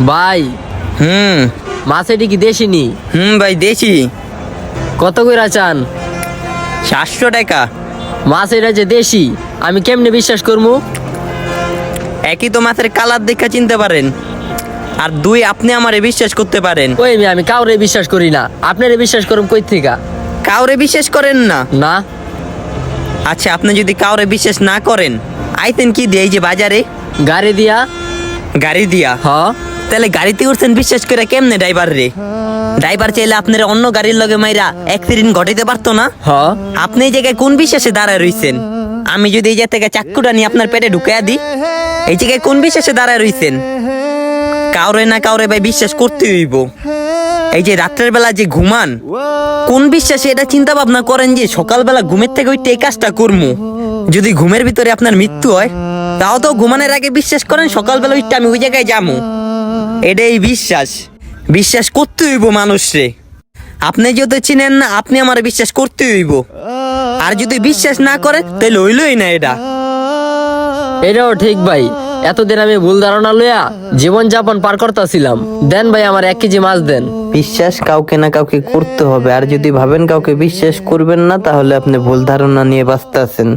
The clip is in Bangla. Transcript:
ভাই হুম মাছ এটি কি দেশি নি? ভাই দেশি। কত কইরা চান? 700 টাকা। মাছ এটা যে দেশি আমি কেমনে বিশ্বাস করবো? একই তো মাছের কালার দেখা চিনতে পারেন, আর দুই আপনি আমারে বিশ্বাস করতে পারেন। ওই আমি কাউরে বিশ্বাস করি না, আপনারে বিশ্বাস করুম কই থেকে? কাউরে বিশ্বাস করেন না? না। আচ্ছা, আপনি যদি কাউরে বিশ্বাস না করেন, আইতেন কি দিয়ে এই যে বাজারে? গাড়ি দিয়া। গাড়ি দিয়া? হ। তাহলে গাড়িতে উঠছেন বিশ্বাস করে কেমনে ড্রাইভার রে? ড্রাইভার চাইলে আপনার অন্য গাড়ির লগে মাইরা অ্যাক্সিডেন্ট ঘটাইতে পারতো না? হ। আপনি এই জায়গায় কোন বিশ্বাসে দাঁড়ায় রইছেন? আমি যদি এই জায়গা থেকে চাক্কুটা নিয়ে আপনার পেটে ঢুকাইয়া দিই, এই জায়গায় কোন বিশ্বাসে দাঁড়ায় রইছেন? কাউরে না কাউরে ভাই বিশ্বাস করতে হইব। এই যে রাত্রের বেলা যে ঘুমান, কোন বিশ্বাসে এটা চিন্তা ভাবনা করেন যে সকালবেলা ঘুমের থেকে ওই এই কাজটা করবো? যদি ঘুমের ভিতরে আপনার মৃত্যু হয়, তাও তো ঘুমানোর আগে বিশ্বাস করেন সকালবেলা ওইটা আমি ওই জায়গায় যাবো। এটাই বিশ্বাস। বিশ্বাস করতে হইব মানুষরে। আপনি যদি চিনেন না, আপনি আমার বিশ্বাস করতে হইব। আর যদি বিশ্বাস না করেন তাহলে হইলই না এটা। এটাও ঠিক ভাই, এতদিন আমি ভুল ধারণা লইয়া জীবন যাপন পার করতেছিলাম। দেন ভাই আমার 1 কেজি মাছ দেন। বিশ্বাস কাউকে না কাউকে করতে হবে, আর যদি ভাবেন কাউকে বিশ্বাস করবেন না, তাহলে আপনি ভুল ধারণা নিয়ে বাঁচতে আছেন।